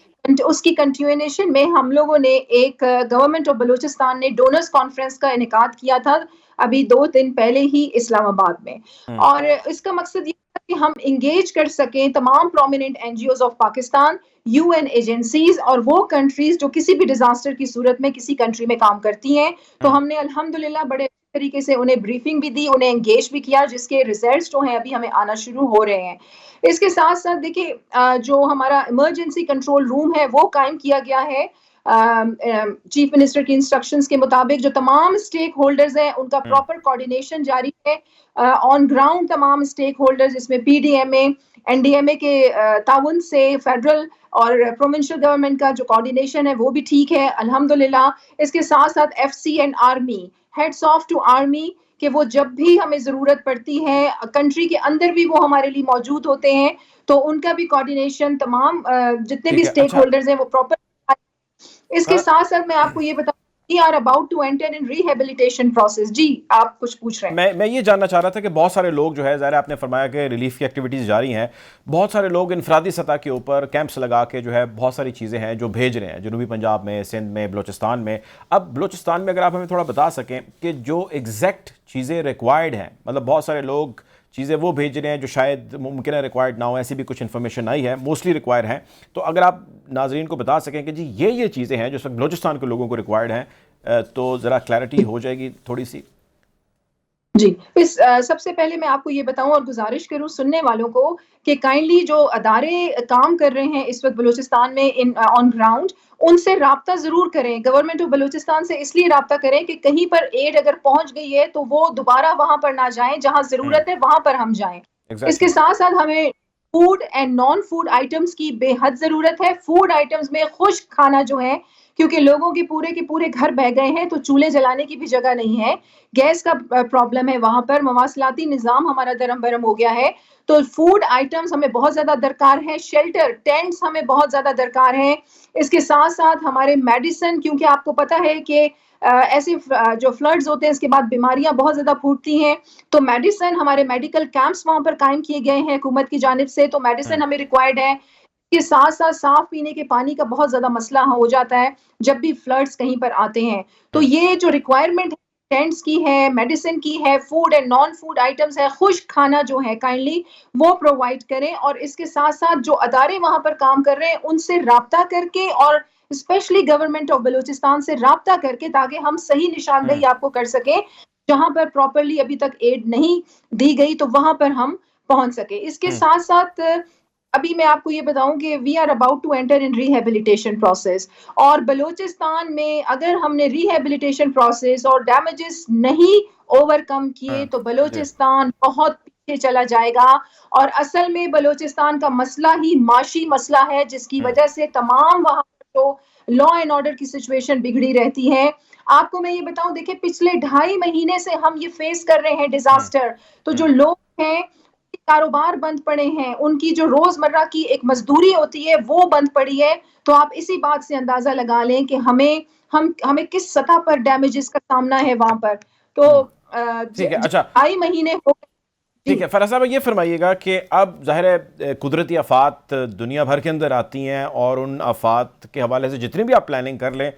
उसकी कंटिन्यूएशन में हम लोगों ने एक गवर्नमेंट ऑफ बलूचिस्तान ने डोनर्स कॉन्फ्रेंस का इनेकाद किया था अभी 2 दिन पहले ही इस्लामाबाद में। और इसका मकसद ये था कि हम इंगेज कर सकें तमाम prominent NGOs of Pakistan, UN agencies और वो कंट्रीज जो किसी भी डिजास्टर की सूरत में किसी कंट्री में काम करती हैं। तो हमने अल्हम्दुलिल्लाह बड़े तरीके से उन्हें ब्रीफिंग भी दी, उन्हें एंगेज भी किया, जिसके रिजल्ट्स जो हैं अभी हमें आना शुरू हो रहे हैं। इसके साथ साथ देखिए जो हमारा इमरजेंसी कंट्रोल रूम है वो कायम किया गया है चीफ मिनिस्टर की इंस्ट्रक्शंस के मुताबिक। जो तमाम स्टेक होल्डर्स हैं उनका प्रॉपर कोऑर्डिनेशन जारी है ऑन ग्राउंड। तमाम स्टेक होल्डर्स इसमें PDMA NDMA के ताउन से फेडरल और प्रोविंशियल गवर्नमेंट का जो कोऑर्डिनेशन है वो भी ठीक है अल्हम्दुलिल्लाह। इसके साथ साथ FC and army, heads of two army, कि वो जब भी हमें जरूरत पड़ती है कंट्री के अंदर भी वो हमारे लिए मौजूद होते हैं, तो उनका भी कोऑर्डिनेशन तमाम जितने भी स्टेक होल्डर्स हैं वो प्रॉपर। इसके साथ साथ मैं आपको ये बताऊं we are about to enter in rehabilitation process. جی آپ کچھ پوچھ رہے ہیں. میں یہ جاننا چاہ رہا تھا کہ بہت سارے لوگ جو ہے ظاہر آپ نے فرمایا کہ ریلیف کی ایکٹیویٹیز جاری ہیں, بہت سارے لوگ انفرادی سطح کے اوپر کیمپس لگا کے جو ہے بہت ساری چیزیں ہیں جو بھیج رہے ہیں جنوبی پنجاب میں, سندھ میں, بلوچستان میں. اب بلوچستان میں اگر آپ ہمیں تھوڑا بتا سکیں کہ جو ایگزیکٹ چیزیں ریکوائرڈ ہیں, مطلب بہت سارے لوگ چیزیں وہ بھیج رہے ہیں جو شاید ممکن ہے ریکوائرڈ نہ ہو, ایسی بھی کچھ انفارمیشن آئی ہے, موسٹلی ریکوائر ہیں. تو اگر آپ ناظرین کو بتا سکیں کہ جی یہ چیزیں ہیں جو اس وقت بلوچستان کے لوگوں کو ریکوائرڈ ہیں, تو ذرا کلیئرٹی ہو جائے گی تھوڑی سی. جی سب سے پہلے میں آپ کو یہ بتاؤں اور گزارش کروں سننے والوں کو کہ کائنڈلی جو ادارے کام کر رہے ہیں اس وقت بلوچستان میں آن گراؤنڈ, ان سے رابطہ ضرور کریں. گورنمنٹ آف بلوچستان سے اس لیے رابطہ کریں کہ کہیں پر ایڈ اگر پہنچ گئی ہے تو وہ دوبارہ وہاں پر نہ جائیں, جہاں ضرورت ہے وہاں پر ہم جائیں. اس کے ساتھ ساتھ ہمیں food and non food items کی بے حد ضرورت ہے. فوڈ آئٹمس میں خشک کھانا جو ہے, کیونکہ لوگوں کے پورے گھر بہ گئے ہیں تو چولہے جلانے کی بھی جگہ نہیں ہے, گیس کا پرابلم ہے وہاں پر, مواصلاتی نظام ہمارا درم برم ہو گیا ہے. تو فوڈ آئٹمس ہمیں بہت زیادہ درکار ہے, شیلٹر ٹینٹس ہمیں بہت زیادہ درکار ہیں. اس کے ساتھ ساتھ ہمارے میڈیسن, کیونکہ آپ کو پتہ ہے کہ ایسے جو فلڈز ہوتے ہیں اس کے بعد بیماریاں بہت زیادہ پھوٹتی ہیں, تو میڈیسن ہمارے میڈیکل کیمپس وہاں پر قائم کیے گئے ہیں حکومت کی جانب سے, تو میڈیسن ہمیں ریکوائرڈ ہے. کے ساتھ ساتھ صاف پینے کے پانی کا بہت زیادہ مسئلہ ہو جاتا ہے جب بھی فلڈز کہیں پر آتے ہیں. تو یہ جو ریکوائرمنٹ ٹینٹس کی ہے, میڈیسن کی ہے, food and non food items ہے, خشک کھانا جو ہے کائنڈلی وہ پرووائڈ کریں. اور اس کے ساتھ ساتھ جو ادارے وہاں پر کام کر رہے ہیں ان سے رابطہ کر کے, اور اسپیشلی گورنمنٹ آف بلوچستان سے رابطہ کر کے, تاکہ ہم صحیح نشاندہی آپ کو کر سکیں. جہاں پر پراپرلی ابھی تک ایڈ نہیں دی گئی تو وہاں پر ہم پہنچ سکیں. اس کے ساتھ ساتھ ابھی میں آپ کو یہ بتاؤں کہ we are about to enter in rehabilitation process, اور بلوچستان میں اگر ہم نے ریہیبلیٹیشن پروسیس اور ڈیمیجز نہیں اوور کم کیے تو بلوچستان بہت پیچھے چلا جائے گا. اور اصل میں بلوچستان کا مسئلہ ہی معاشی مسئلہ ہے, جس کی وجہ سے تمام وہاں جو لا اینڈ آرڈر کی سچویشن بگڑی رہتی ہے. آپ کو میں یہ بتاؤں, دیکھیں پچھلے 2.5 مہینے سے ہم یہ فیس کر رہے ہیں ڈیزاسٹر. تو جو لوگ ہیں کاروبار بند پڑے ہیں, ان کی جو روزمرہ کی ایک مزدوری ہوتی ہے وہ بند پڑی ہے. تو آپ اسی بات سے اندازہ لگا لیں کہ ہمیں کس سطح پر ڈیمیجز کا سامنا ہے وہاں پر. تو 2.5 مہینے ہو گئے. ٹھیک ہے فراز صاحب, یہ فرمائیے گا کہ اب ظاہر ہے قدرتی آفات دنیا بھر کے اندر آتی ہیں, اور ان آفات کے حوالے سے جتنی بھی آپ پلاننگ کر لیں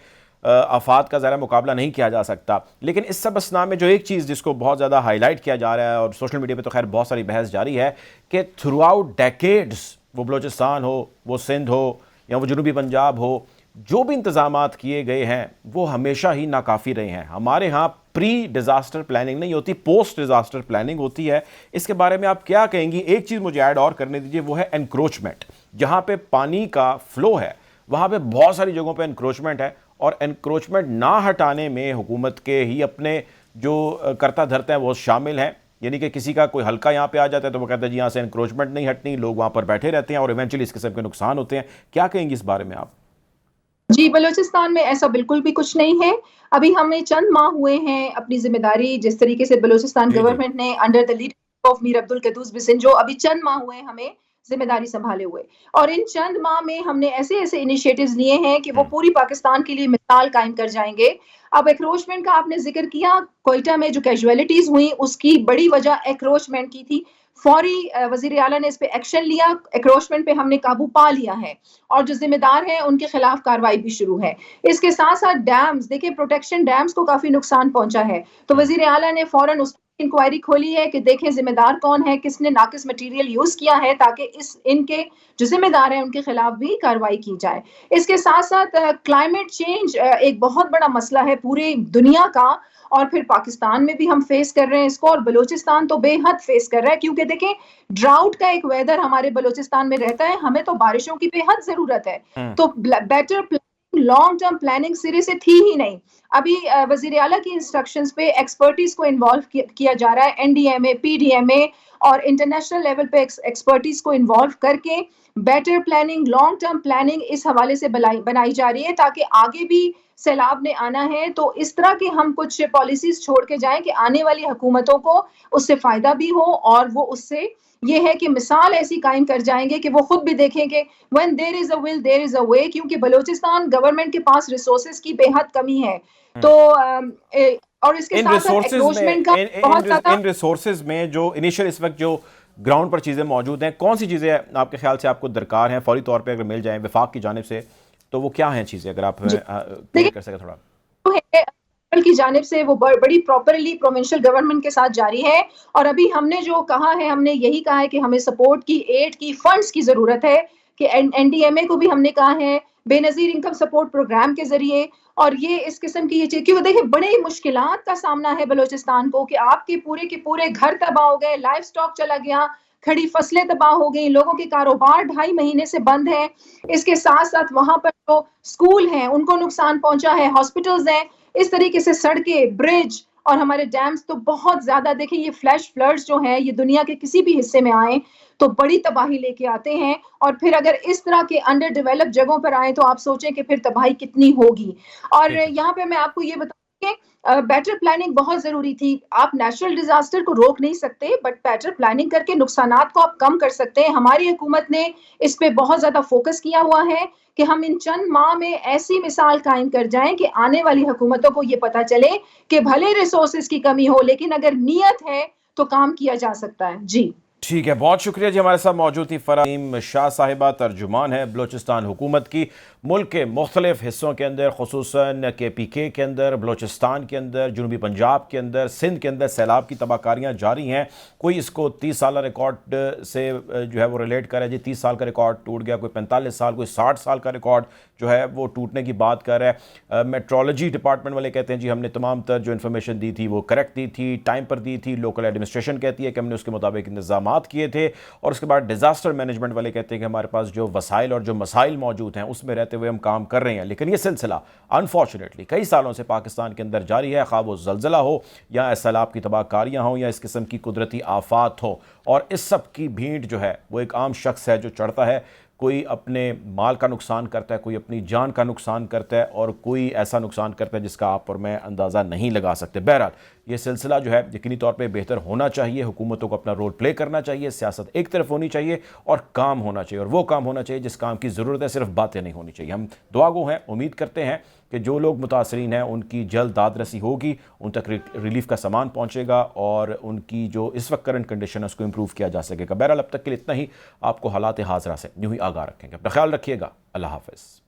آفات کا ظاہر مقابلہ نہیں کیا جا سکتا. لیکن اس سب اسنا میں جو ایک چیز جس کو بہت زیادہ ہائی لائٹ کیا جا رہا ہے, اور سوشل میڈیا پہ تو خیر بہت ساری بحث جاری ہے, کہ تھرو آؤٹ ڈیکیڈز, وہ بلوچستان ہو, وہ سندھ ہو, یا وہ جنوبی پنجاب ہو, جو بھی انتظامات کیے گئے ہیں وہ ہمیشہ ہی ناکافی رہے ہیں. ہمارے ہاں پری ڈیزاسٹر پلاننگ نہیں ہوتی, پوسٹ ڈیزاسٹر پلاننگ ہوتی ہے. اس کے بارے میں آپ کیا کہیں گی؟ ایک چیز مجھے ایڈ اور کرنے دیجیے, وہ ہے انکروچمنٹ. جہاں پہ پانی کا فلو ہے وہاں پہ بہت ساری جگہوں پہ انکروچمنٹ ہے, اور انکروچمنٹ نہ ہٹانے میں حکومت کے ہی اپنے جو کرتا دھرتے ہیں وہ شامل ہیں. یعنی کہ کسی کا کوئی حلقہ یہاں پہ آ جاتا ہے تو وہ کہتا ہے جی یہاں سے انکروچمنٹ نہیں ہٹنی, لوگ وہاں پر بیٹھے رہتے ہیں اور ایونچولی اس قسم کے نقصان ہوتے ہیں. کیا کہیں گی اس بارے میں آپ؟ جی, بلوچستان میں ایسا بالکل بھی کچھ نہیں ہے. ابھی ہمیں چند ماہ ہوئے ہیں اپنی ذمہ داری, جس طریقے سے بلوچستان گورنمنٹ نے انڈر دا لیڈرشپ آف میر عبدالقدوس بسنجو, ابھی چند ماہ ہوئے ہمیں ذمہ داری سنبھالے ہوئے, اور ان چند ماہ میں ہم نے ایسے انیشیٹوز لیے ہیں کہ وہ پوری پاکستان کے لیے مثال قائم کر جائیں گے. اب ایکروچمنٹ کا آپ نے ذکر کیا, کوئٹہ میں جو کیجویلٹیز ہوئی اس کی بڑی وجہ ایکروچمنٹ کی تھی. فوری وزیر اعلیٰ نے اس پہ ایکشن لیا, ایکروچمنٹ پہ ہم نے قابو پا لیا ہے, اور جو ذمہ دار ہیں ان کے خلاف کارروائی بھی شروع ہے. اس کے ساتھ ساتھ ڈیمز, دیکھیں پروٹیکشن ڈیمز کو کافی نقصان پہنچا ہے, تو وزیر اعلیٰ نے فوراً اس انکوائری کھولی ہے کہ دیکھیں ذمہ دار کون ہے, کس نے ناقص مٹیریل یوز کیا ہے, تاکہ ان کے جو ذمہ دار ہیں ان کے خلاف بھی کارروائی کی جائے. اس کے ساتھ ساتھ کلائمیٹ چینج ایک بہت بڑا مسئلہ ہے پوری دنیا کا, اور پھر پاکستان میں بھی ہم فیس کر رہے ہیں اس کو, اور بلوچستان تو بے حد فیس کر رہا ہے, کیونکہ دیکھیں ڈراؤٹ کا ایک ویدر ہمارے بلوچستان میں رہتا ہے, ہمیں تو بارشوں کی بے حد ضرورت ہے. تو بیٹر لانگ ٹرم پلاننگ سرے سے تھی ہی نہیں. ابھی وزیر اعلیٰ کی انسٹرکشنز پہ ایکسپرٹیز کو انوالو کیا جا رہا ہے, NDMA, PDMA اور انٹرنیشنل لیول پہ ایکسپرٹیز کو انوالو کر کے better planning, long term planning اس حوالے سے بنائی جا رہی ہے تاکہ آگے بھی سیلاب نے آنا ہے تو اس طرح کے ہم کچھ پالیسیز چھوڑ کے جائیں کہ آنے والی حکومتوں کو اس سے فائدہ بھی ہو، اور وہ اس سے یہ ہے کہ مثال ایسی قائم کر جائیں گے کہ وہ خود بھی دیکھیں کہ when there is a will there is a way، کیونکہ بلوچستان گورنمنٹ کے پاس ریسورسز کی بے حد کمی ہے تو اور اس کے ساتھ ساتھ ایکروچمنٹ کا بہت زیادہ ان ریسورسز میں جو انیشل اس وقت جو گراؤنڈ پر چیزیں موجود ہیں، کون سی چیزیں آپ کے خیال سے آپ کو درکار ہیں فوری طور پہ اگر مل جائیں وفاق کی جانب سے، تو وہ کیا ہیں چیزیں اگر آپ کلیئر کر سکیں تھوڑا؟ کی جانب سے وہ بڑی پراپرلی پروونشل گورنمنٹ کے ساتھ جاری ہے، اور ابھی ہم نے جو کہا ہے، ہم نے یہی کہا ہے کہ ہمیں سپورٹ کی، ایڈ کی، فنڈز کی ضرورت ہے، کہ این ڈی ایم اے کو بھی ہم نے کہا ہے بے نظیر انکم سپورٹ پروگرام کے ذریعے، اور یہ اس قسم کی یہ چیز، کیونکہ دیکھیں بڑے مشکلات کا سامنا ہے بلوچستان کو کہ آپ کے پورے گھر تباہ ہو گئے، لائف سٹاک چلا گیا، کھڑی فصلیں تباہ ہو گئی، لوگوں کے کاروبار 2.5 مہینے سے بند ہیں، اس کے ساتھ ساتھ وہاں پر جو اسکول ہیں ان کو نقصان پہنچا ہے، ہاسپٹلز ہیں، اس طریقے سے سڑکیں، برج اور ہمارے ڈیمز تو بہت زیادہ، دیکھیں یہ فلیش فلڈز جو ہیں یہ دنیا کے کسی بھی حصے میں آئیں تو بڑی تباہی لے کے آتے ہیں، اور پھر اگر اس طرح کے انڈر ڈیولپ جگہوں پر آئیں تو آپ سوچیں کہ پھر تباہی کتنی ہوگی۔ اور یہاں پہ میں آپ کو یہ بتاؤں کہ بیٹر پلاننگ بہت ضروری تھی۔ آپ نیچرل ڈیزاسٹر کو روک نہیں سکتے، بٹ بیٹر پلاننگ کر کے نقصانات کو آپ کم کر سکتے ہیں۔ ہماری حکومت نے اس پہ بہت زیادہ فوکس کیا ہوا ہے کہ ہم ان چند ماہ میں ایسی مثال قائم کر جائیں کہ آنے والی حکومتوں کو یہ پتا چلے کہ بھلے ریسورسز کی کمی ہو لیکن اگر نیت ہے تو کام کیا جا سکتا ہے۔ جی ٹھیک ہے، بہت شکریہ جی، ہمارے ساتھ موجود تھی فرحیم شاہ صاحبہ، ترجمان ہے بلوچستان حکومت کی۔ ملک کے مختلف حصوں کے اندر، خصوصاً KPK کے اندر، بلوچستان کے اندر، جنوبی پنجاب کے اندر، سندھ کے اندر سیلاب کی تباہ کاریاں جاری ہیں۔ کوئی اس کو 30 سالہ ریکارڈ سے جو ہے وہ ریلیٹ کر رہا ہے، جی 30 سال کا ریکارڈ ٹوٹ گیا، کوئی 45 سال، کوئی 60 سال کا ریکارڈ جو ہے وہ ٹوٹنے کی بات کر رہا ہے۔ میٹرولوجی ڈپارٹمنٹ والے کہتے ہیں جی ہم نے تمام تر جو انفارمیشن دی تھی وہ کریکٹ دی تھی، ٹائم پر دی تھی۔ لوکل ایڈمنسٹریشن کہتی ہے کہ ہم نے اس کے مطابق انتظامات کیے تھے، اور اس کے بعد ڈیزاسٹر مینجمنٹ والے کہتے ہیں کہ ہمارے پاس جو وسائل اور جو مسائل موجود ہیں اس میں رہتے ہوئے ہم کام کر رہے ہیں۔ لیکن یہ سلسلہ انفارچونیٹلی کئی سالوں سے پاکستان کے اندر جاری ہے، خواہ وہ زلزلہ ہو یا سیلاب کی تباہ کاریاں ہوں یا اس قسم کی قدرتی آفات ہوں، اور اس سب کی بھینٹ جو ہے وہ ایک عام شخص ہے جو چڑھتا ہے۔ کوئی اپنے مال کا نقصان کرتا ہے، کوئی اپنی جان کا نقصان کرتا ہے، اور کوئی ایسا نقصان کرتا ہے جس کا آپ اور میں اندازہ نہیں لگا سکتے۔ بہرحال یہ سلسلہ جو ہے یقینی طور پہ بہتر ہونا چاہیے، حکومتوں کو اپنا رول پلے کرنا چاہیے، سیاست ایک طرف ہونی چاہیے اور کام ہونا چاہیے، اور وہ کام ہونا چاہیے جس کام کی ضرورت ہے، صرف باتیں نہیں ہونی چاہیے۔ ہم دعا گو ہیں، امید کرتے ہیں کہ جو لوگ متاثرین ہیں ان کی جلد داد رسی ہوگی، ان تک ریلیف کا سامان پہنچے گا، اور ان کی جو اس وقت کرنٹ کنڈیشن ہے اس کو امپروو کیا جا سکے گا۔ بہرحال اب تک کے لیے اتنا ہی، آپ کو حالات حاضرہ سے یوں ہی آگاہ رکھیں گے۔ اپنا خیال رکھیے گا، اللہ حافظ۔